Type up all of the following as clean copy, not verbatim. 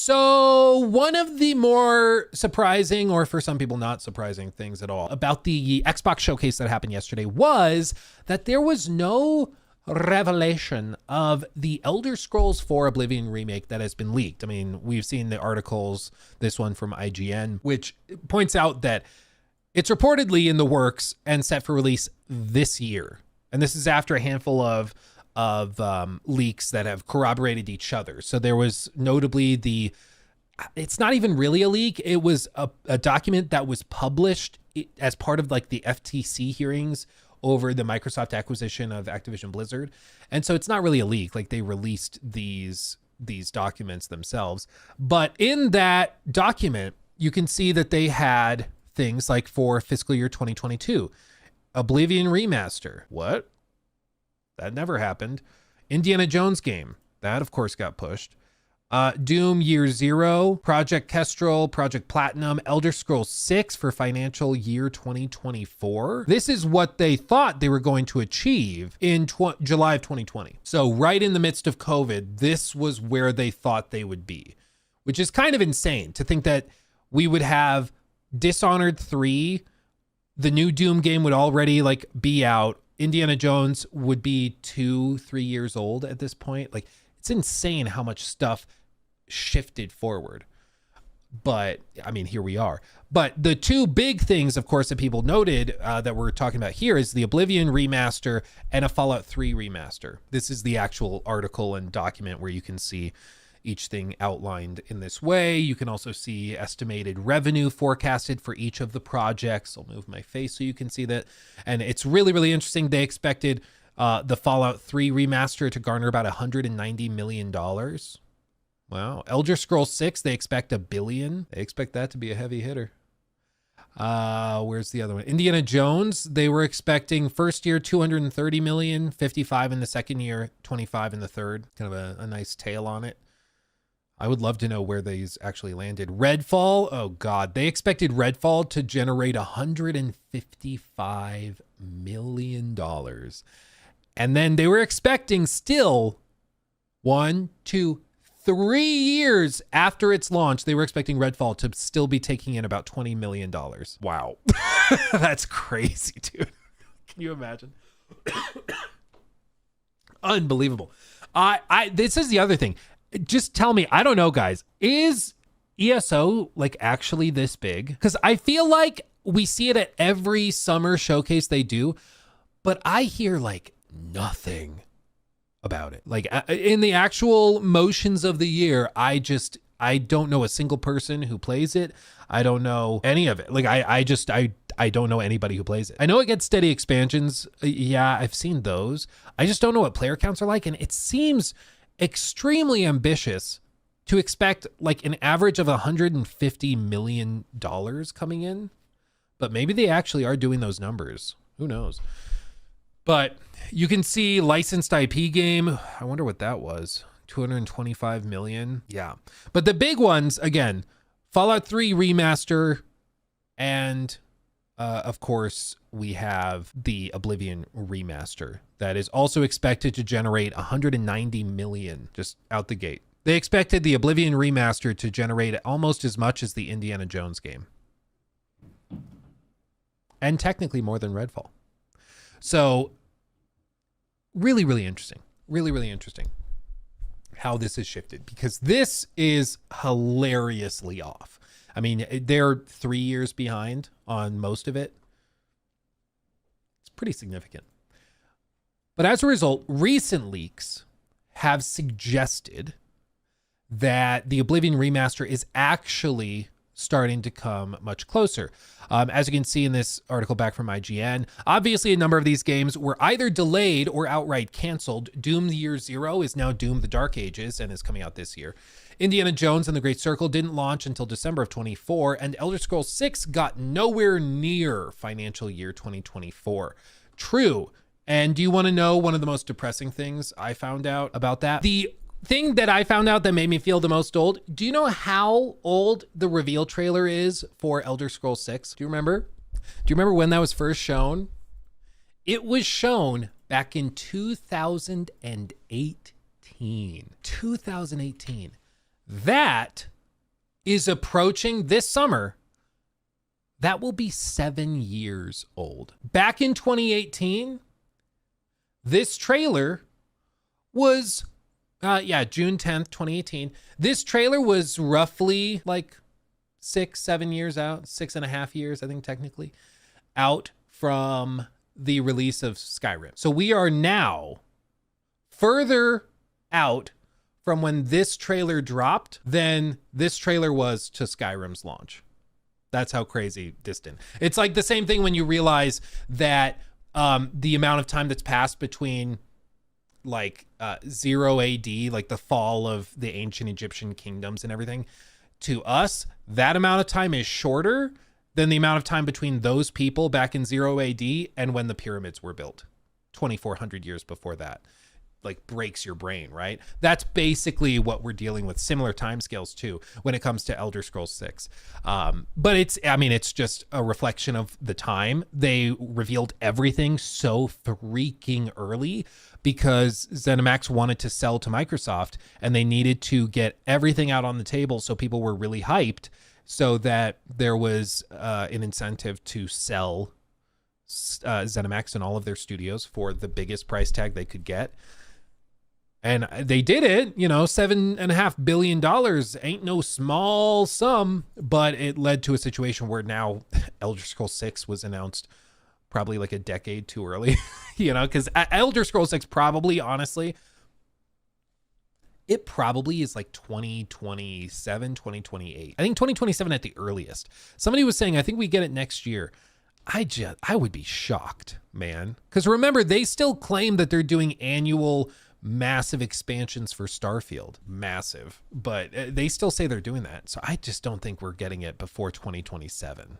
So one of the more surprising, or for some people not surprising things at all, about the Xbox showcase that happened yesterday was that there was no revelation of the Elder Scrolls 4 Oblivion Remake that has been leaked. I mean, we've seen the articles, this one from IGN, which points out that it's reportedly in the works and set for release this year. And this is after a handful of leaks that have corroborated each other. So there was notably it's not even really a leak. It was a document that was published as part of like the FTC hearings over the Microsoft acquisition of Activision Blizzard. And so it's not really a leak. Like they released these documents themselves. But in that document, you can see that they had things like for fiscal year 2022, Oblivion Remaster. What? That never happened. Indiana Jones game. That, of course, got pushed. Doom Year Zero, Project Kestrel, Project Platinum, Elder Scrolls 6 for financial year 2024. This is what they thought they were going to achieve in July of 2020. So right in the midst of COVID, this was where they thought they would be, which is kind of insane to think that we would have Dishonored 3, the new Doom game would already like be out. Indiana Jones would be 2-3 years old at this point. Like, it's insane how much stuff shifted forward. But I mean, here we are. But the two big things, of course, that people noted that we're talking about here is the Oblivion remaster and a Fallout 3 remaster. This is the actual article and document where you can see each thing outlined in this way. You can also see estimated revenue forecasted for each of the projects. I'll move my face so you can see that. And it's really, really interesting. They expected the Fallout 3 remaster to garner about $190 million. Wow. Elder Scrolls 6, they expect $1 billion. They expect that to be a heavy hitter. Where's the other one? Indiana Jones, they were expecting first year 230 million, 55 in the second year, 25 in the third. Kind of a nice tail on it. I would love to know where these actually landed. Redfall, oh God, they expected Redfall to generate $155 million. And then they were expecting still 1, 2, 3 years after its launch, they were expecting Redfall to still be taking in about $20 million. Wow. That's crazy, dude. Can you imagine? Unbelievable. This is the other thing. Just tell me, I don't know, guys, is ESO like actually this big? Because I feel like we see it at every summer showcase they do, but I hear like nothing about it. Like in the actual motions of the year, I don't know a single person who plays it. I don't know any of it. Like I don't know anybody who plays it. I know it gets steady expansions. Yeah, I've seen those. I just don't know what player counts are like. And it seems extremely ambitious to expect like an average of $150 million coming in, but maybe they actually are doing those numbers. Who knows? But you can see licensed IP game. I wonder what that was. 225 million. Yeah. But the big ones, again, Fallout 3 remaster, and of course, we have the Oblivion remaster that is also expected to generate 190 million just out the gate. They expected the Oblivion remaster to generate almost as much as the Indiana Jones game. And technically more than Redfall. So really, really interesting. Really, really interesting how this has shifted, because this is hilariously off. I mean, they're 3 years behind on most of it. It's pretty significant. But as a result, recent leaks have suggested that the Oblivion remaster is actually starting to come much closer. As you can see in this article back from IGN, obviously a number of these games were either delayed or outright canceled. Doom Year Zero is now Doom the Dark Ages and is coming out this year. Indiana Jones and the Great Circle didn't launch until December of 24, and Elder Scrolls 6 got nowhere near financial year 2024. True. And do you want to know one of the most depressing things I found out about that? The thing that I found out that made me feel the most old. Do you know how old the reveal trailer is for Elder Scrolls 6? Do you remember? Do you remember when that was first shown? It was shown back in 2018. 2018. That is approaching this summer. That will be 7 years old. Back in 2018, this trailer was, June 10th, 2018. This trailer was roughly like 6-7 years out, 6.5 years, I think technically, out from the release of Skyrim. So we are now further out from when this trailer dropped than this trailer was to Skyrim's launch. That's how crazy distant. It's like the same thing when you realize that the amount of time that's passed between like 0 AD, like the fall of the ancient Egyptian kingdoms and everything, to us, that amount of time is shorter than the amount of time between those people back in 0 AD and when the pyramids were built 2,400 years before that. Like breaks your brain, right? That's basically what we're dealing with, similar timescales too when it comes to Elder Scrolls 6. But it's just a reflection of the time. They revealed everything so freaking early because ZeniMax wanted to sell to Microsoft and they needed to get everything out on the table so people were really hyped so that there was an incentive to sell ZeniMax and all of their studios for the biggest price tag they could get. And they did it, $7.5 billion ain't no small sum, but it led to a situation where now Elder Scrolls 6 was announced probably like a decade too early, because Elder Scrolls 6 probably, honestly, it probably is like 2027, 2028. I think 2027 at the earliest. Somebody was saying, I think we get it next year. I would be shocked, man. Because remember, they still claim that they're doing annual massive expansions for Starfield. Massive. But they still say they're doing that. So I just don't think we're getting it before 2027.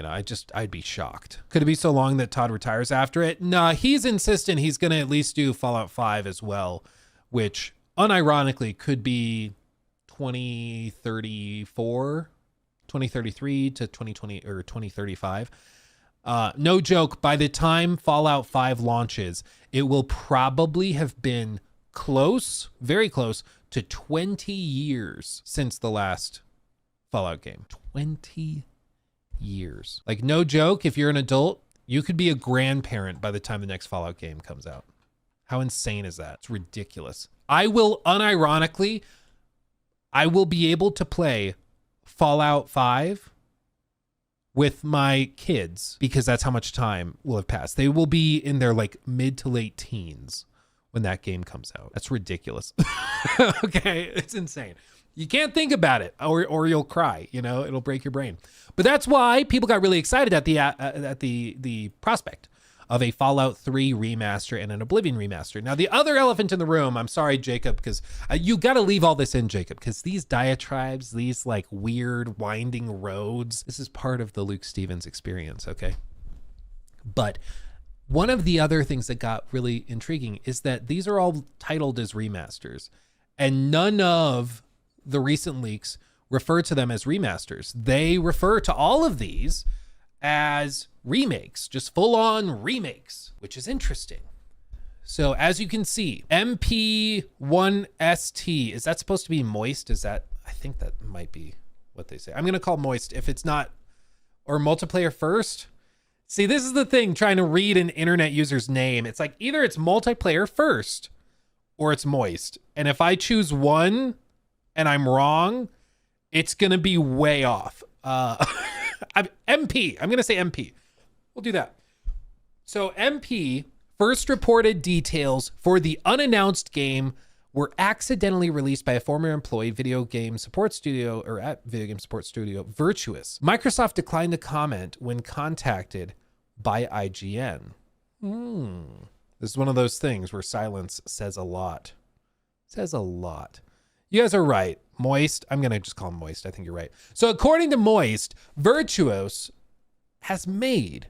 I'd be shocked. Could it be so long that Todd retires after it? Nah, he's insistent he's going to at least do Fallout 5 as well, which unironically could be 2034, 2033 to 2020 or 2035. No joke, by the time Fallout 5 launches, it will probably have been close, very close to 20 years since the last Fallout game. 20 years. Like, no joke, if you're an adult, you could be a grandparent by the time the next Fallout game comes out. How insane is that? It's ridiculous. I will be able to play Fallout 5 with my kids because that's how much time will have passed. They will be in their like mid to late teens when that game comes out. That's ridiculous. Okay, it's insane. You can't think about it or you'll cry, it'll break your brain. But that's why people got really excited at the prospect of a Fallout 3 remaster and an Oblivion remaster. Now, the other elephant in the room, I'm sorry, Jacob, because you got to leave all this in, Jacob, because these diatribes, these like weird winding roads, this is part of the Luke Stevens experience, okay? But one of the other things that got really intriguing is that these are all titled as remasters, and none of the recent leaks refer to them as remasters. They refer to all of these as remakes, just full-on remakes, which is interesting. So as you can see, MP1ST, is that supposed to be moist? I think that might be what they say. I'm going to call moist if it's not, or multiplayer first. See, this is the thing, trying to read an internet user's name. It's like either it's multiplayer first or it's moist. And if I choose one and I'm wrong, it's going to be way off. MP. I'm going to say MP. We'll do that. So MP first reported details for the unannounced game were accidentally released by a former employee, video game support studio Virtuous. Microsoft declined to comment when contacted by IGN. This is one of those things where silence says a lot. Says a lot. You guys are right. Moist. I'm going to just call him Moist. I think you're right. So according to Moist, Virtuos has made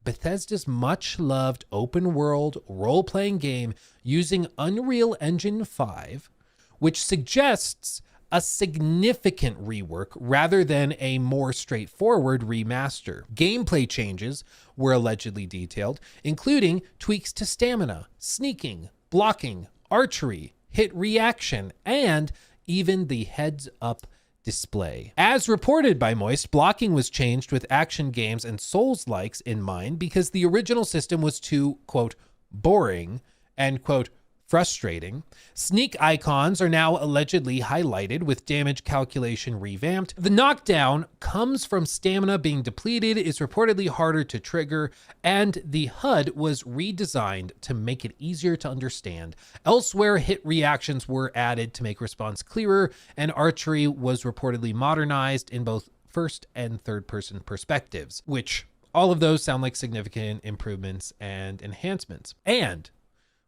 Bethesda's much-loved open-world role-playing game using Unreal Engine 5, which suggests a significant rework rather than a more straightforward remaster. Gameplay changes were allegedly detailed, including tweaks to stamina, sneaking, blocking, archery, hit reaction, and even the heads-up display. As reported by Moist, blocking was changed with action games and Souls-likes in mind because the original system was too, quote, boring and, quote, frustrating. Sneak icons are now allegedly highlighted with damage calculation revamped. The knockdown comes from stamina being depleted, is reportedly harder to trigger, and the HUD was redesigned to make it easier to understand. Elsewhere, hit reactions were added to make response clearer, and archery was reportedly modernized in both first and third person perspectives, which all of those sound like significant improvements and enhancements. And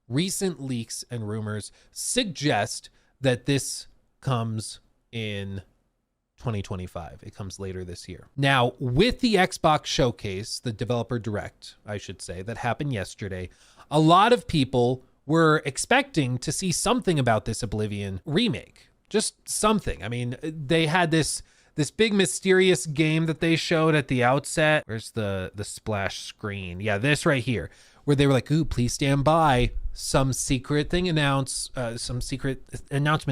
recent leaks and rumors suggest that this comes in 2025. It comes later this year. Now, with the Xbox showcase, the developer direct, I should say, that happened yesterday, a lot of people were expecting to see something about this Oblivion remake. Just something. I mean, they had this big mysterious game that they showed at the outset. Where's the splash screen? Yeah, this right here, where they were like, ooh, please stand by. Some secret announcement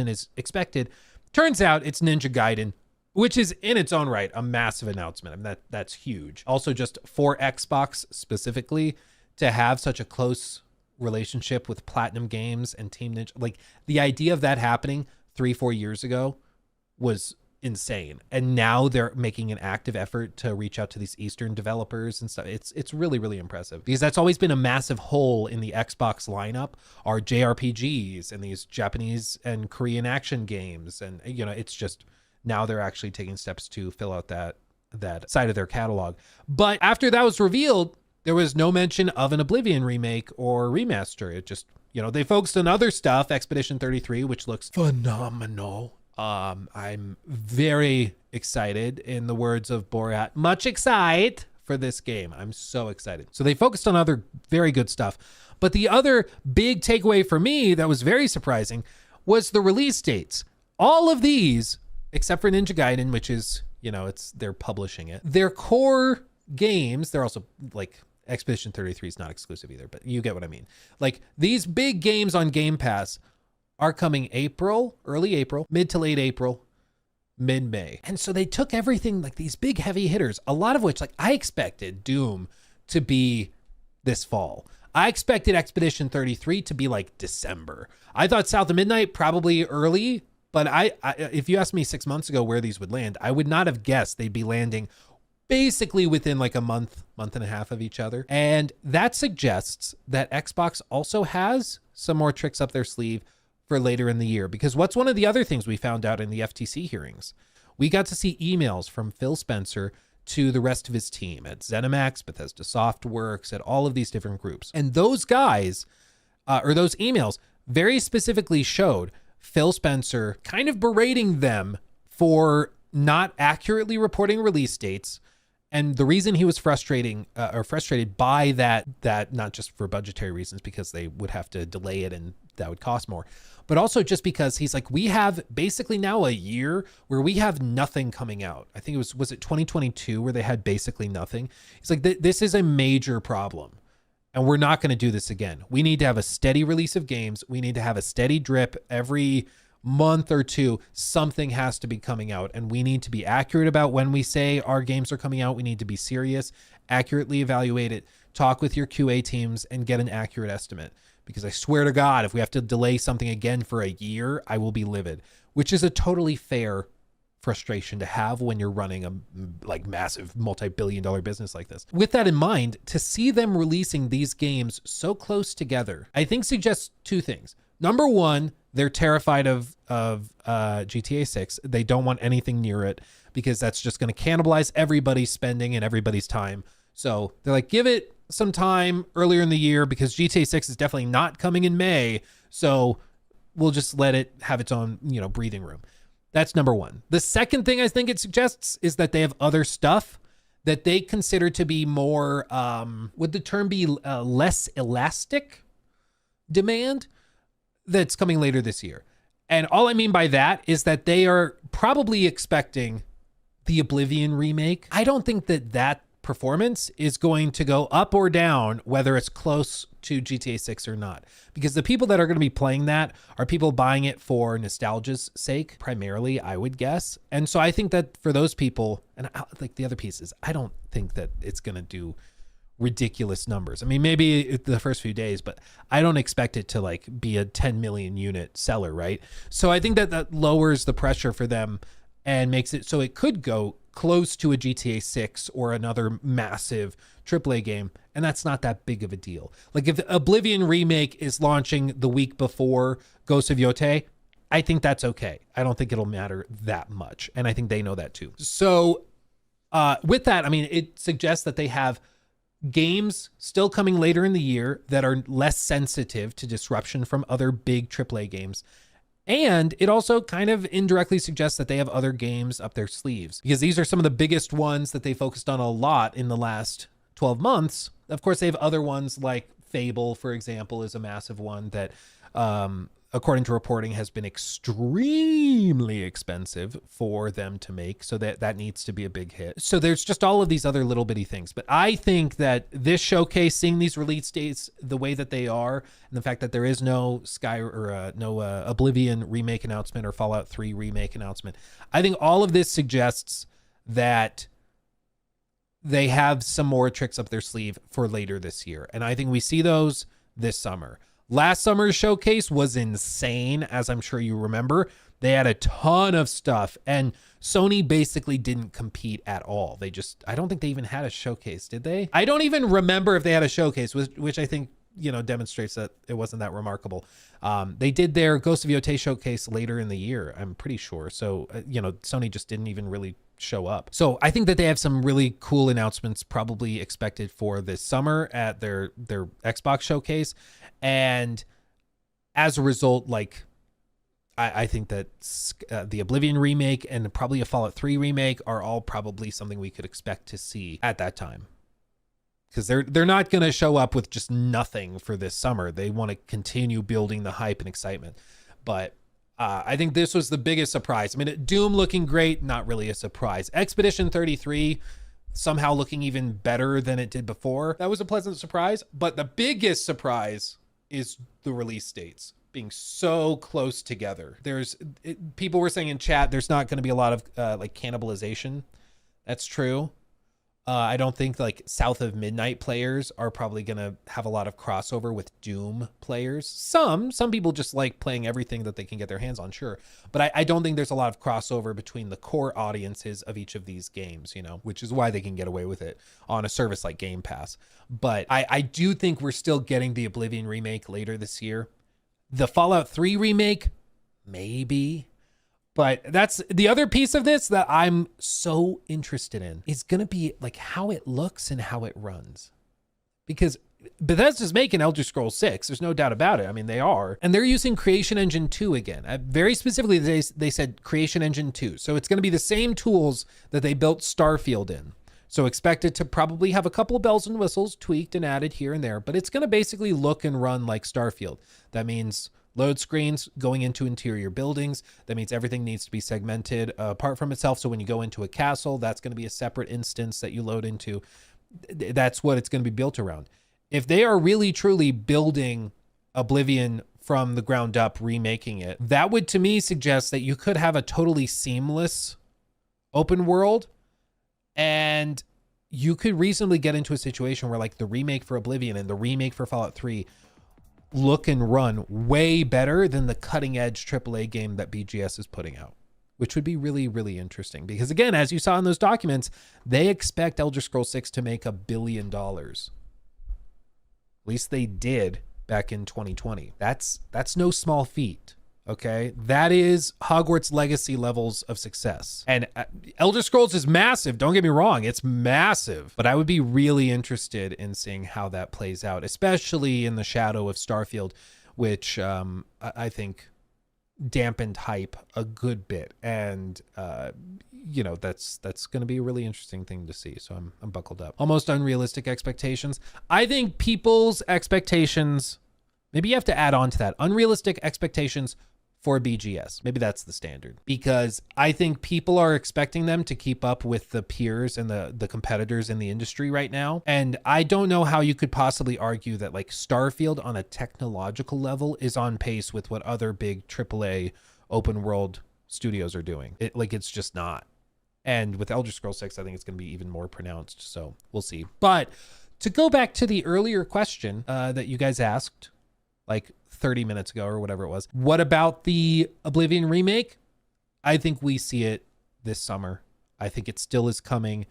is expected. Turns out it's Ninja Gaiden, which is in its own right a massive announcement. I mean, that's huge. Also, just for Xbox specifically, to have such a close relationship with Platinum Games and Team Ninja, like the idea of that happening 3-4 years ago was insane. And now they're making an active effort to reach out to these Eastern developers and stuff. It's really, really impressive, because that's always been a massive hole in the Xbox lineup, are JRPGs and these Japanese and Korean action games. And, you know, it's just now they're actually taking steps to fill out that side of their catalog. But after that was revealed, there was no mention of an Oblivion remake or remaster. It just, you know, they focused on other stuff, Expedition 33, which looks phenomenal. I'm very excited, in the words of Borat, much excited for this game. I'm so excited. So they focused on other very good stuff. But the other big takeaway for me that was very surprising was the release dates. All of these, except for Ninja Gaiden, which is, you know, they're publishing it. Their core games, they're also like Expedition 33 is not exclusive either, but you get what I mean. Like these big games on Game Pass are coming early April, mid to late April, mid-May. And so they took everything, like these big heavy hitters, a lot of which, like I expected Doom to be this fall. I expected Expedition 33 to be like December. I thought South of Midnight probably early, but I if you asked me 6 months ago where these would land, I would not have guessed they'd be landing basically within like a month and a half of each other. And that suggests that Xbox also has some more tricks up their sleeve for later in the year. Because what's one of the other things we found out in the FTC hearings? We got to see emails from Phil Spencer to the rest of his team at ZeniMax, Bethesda Softworks, at all of these different groups. And those guys, or those emails, very specifically showed Phil Spencer kind of berating them for not accurately reporting release dates. And the reason he was frustrated by that, not just for budgetary reasons, because they would have to delay it and that would cost more, but also just because he's like, we have basically now a year where we have nothing coming out. I think was it 2022 where they had basically nothing? He's like, this is a major problem and we're not going to do this again. We need to have a steady release of games. We need to have a steady drip every month or two. Something has to be coming out, and we need to be accurate about when we say our games are coming out. We need to be serious, accurately evaluate it, talk with your QA teams, and get an accurate estimate. Because I swear to God, if we have to delay something again for a year, I will be livid, which is a totally fair frustration to have when you're running a like massive multi-billion-dollar business like this. With that in mind, to see them releasing these games so close together, I think suggests two things. Number one, they're terrified of GTA 6. They don't want anything near it because that's just going to cannibalize everybody's spending and everybody's time. So they're like, give it some time earlier in the year because GTA 6 is definitely not coming in May. So we'll just let it have its own, breathing room. That's number one. The second thing I think it suggests is that they have other stuff that they consider to be more, would the term be less elastic demand that's coming later this year. And all I mean by that is that they are probably expecting the Oblivion remake. I don't think that performance is going to go up or down, whether it's close to GTA 6 or not, because the people that are going to be playing that are people buying it for nostalgia's sake, primarily, I would guess. And so I think that for those people, and like the other pieces, I don't think that it's going to do ridiculous numbers. I mean, maybe the first few days, but I don't expect it to like be a 10 million unit seller, right? So I think that that lowers the pressure for them and makes it so it could go close to a GTA 6 or another massive AAA game, and that's not that big of a deal. Like if the Oblivion Remake is launching the week before Ghost of Yotei, I think that's okay. I don't think it'll matter that much, and I think they know that too. So with that, I mean, it suggests that they have games still coming later in the year that are less sensitive to disruption from other big AAA games. And it also kind of indirectly suggests that they have other games up their sleeves, because these are some of the biggest ones that they focused on a lot in the last 12 months. Of course, they have other ones like Fable, for example, is a massive one that, according to reporting, has been extremely expensive for them to make. So that needs to be a big hit. So there's just all of these other little bitty things. But I think that this showcase, seeing these release dates the way that they are, and the fact that there is no Oblivion Remake announcement or Fallout 3 Remake announcement, I think all of this suggests that they have some more tricks up their sleeve for later this year. And I think we see those this summer. Last summer's showcase was insane, as I'm sure you remember. They had a ton of stuff, and Sony basically didn't compete at all. I don't think they even had a showcase, did they? I don't even remember if they had a showcase, which I think, demonstrates that it wasn't that remarkable. They did their Ghost of Yotei showcase later in the year, I'm pretty sure. So, Sony just didn't even really show up. So I think that they have some really cool announcements probably expected for this summer at their Xbox showcase. And as a result, like, I think that the Oblivion remake and probably a Fallout 3 remake are all probably something we could expect to see at that time. Because they're not going to show up with just nothing for this summer. They want to continue building the hype and excitement. But I think this was the biggest surprise. I mean, Doom looking great, not really a surprise. Expedition 33 somehow looking even better than it did before. That was a pleasant surprise. But the biggest surprise is the release dates being so close together. People were saying in chat, there's not going to be a lot of like cannibalization. That's true. I don't think like South of Midnight players are probably going to have a lot of crossover with Doom players. Some people just like playing everything that they can get their hands on, sure. But I don't think there's a lot of crossover between the core audiences of each of these games, which is why they can get away with it on a service like Game Pass. But I do think we're still getting the Oblivion remake later this year. The Fallout 3 remake, maybe. But that's the other piece of this that I'm so interested in, is going to be like how it looks and how it runs. Because Bethesda's making Elder Scrolls 6. There's no doubt about it. I mean, they are. And they're using Creation Engine 2 again. Very specifically, they said Creation Engine 2. So it's going to be the same tools that they built Starfield in. So expect it to probably have a couple of bells and whistles tweaked and added here and there. But it's going to basically look and run like Starfield. That means load screens going into interior buildings. That means everything needs to be segmented apart from itself. So when you go into a castle, that's going to be a separate instance that you load into. That's what it's going to be built around. If they are really truly building Oblivion from the ground up, remaking it, that would to me suggest that you could have a totally seamless open world, and you could reasonably get into a situation where like the remake for Oblivion and the remake for Fallout 3 look and run way better than the cutting edge AAA game that BGS is putting out, which would be really, really interesting. Because again, as you saw in those documents, they expect Elder Scrolls 6 to make $1 billion. At least they did back in 2020. That's no small feat. Okay, that is Hogwarts Legacy levels of success. And Elder Scrolls is massive. Don't get me wrong, it's massive. But I would be really interested in seeing how that plays out, especially in the shadow of Starfield, which I think dampened hype a good bit. And that's going to be a really interesting thing to see. So I'm buckled up. Almost unrealistic expectations. I think people's expectations, maybe you have to add on to that, unrealistic expectations for BGS. Maybe that's the standard, because I think people are expecting them to keep up with the peers and the competitors in the industry right now. And I don't know how you could possibly argue that like Starfield on a technological level is on pace with what other big AAA open world studios are doing. It's just not. And with Elder Scrolls 6, I think it's going to be even more pronounced. So we'll see. But to go back to the earlier question that you guys asked, like 30 minutes ago or whatever it was. What about the Oblivion remake? I think we see it this summer. I think it still is coming,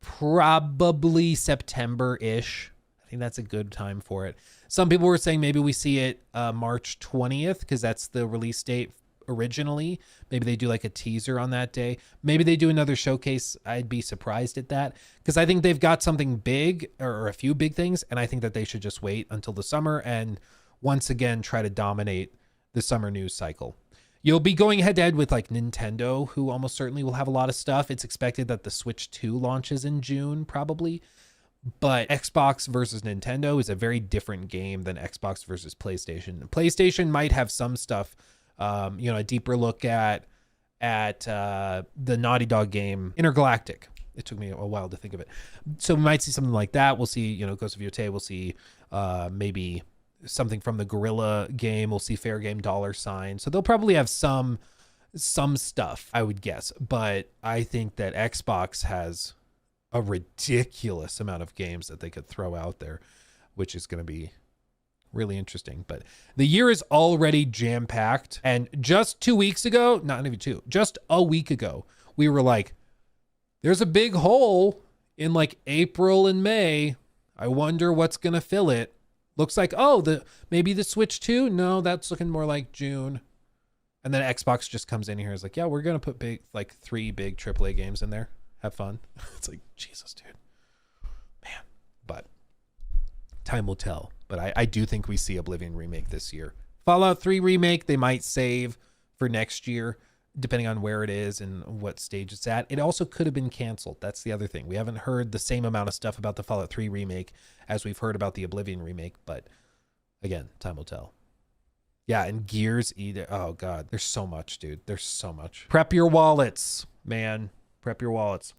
probably September-ish. I think that's a good time for it. Some people were saying maybe we see it March 20th because that's the release date originally. Maybe they do like a teaser on that day. Maybe they do another showcase. I'd be surprised at that because I think they've got something big or a few big things, and I think that they should just wait until the summer and once again try to dominate the summer news cycle. You'll be going head to head with like Nintendo, who almost certainly will have a lot of stuff. It's expected that the Switch 2 launches in June probably, but Xbox versus Nintendo is a very different game than Xbox versus PlayStation. PlayStation might have some stuff, a deeper look at the Naughty Dog game Intergalactic. It took me a while to think of it. So we might see something like that. We'll see, Ghost of Yotei. We'll see maybe something from the Gorilla game. We'll see Fair Game $. So they'll probably have some stuff, I would guess. But I think that Xbox has a ridiculous amount of games that they could throw out there, which is going to be really interesting. But the year is already jam-packed. And just 2 weeks ago, not even two, just a week ago, we were like, there's a big hole in like April and May. I wonder what's going to fill it. Looks like, maybe the Switch 2? No, that's looking more like June. And then Xbox just comes in here and is like, yeah, we're going to put 3 big AAA games in there. Have fun. It's like, Jesus, dude. Man. But time will tell. But I do think we see Oblivion Remake this year. Fallout 3 Remake, they might save for next year, depending on where it is and what stage it's at. It also could have been canceled. That's the other thing. We haven't heard the same amount of stuff about the Fallout 3 remake as we've heard about the Oblivion remake, but again, time will tell. Yeah, and Gears either. Oh God, there's so much, dude. There's so much. Prep your wallets, man. Prep your wallets.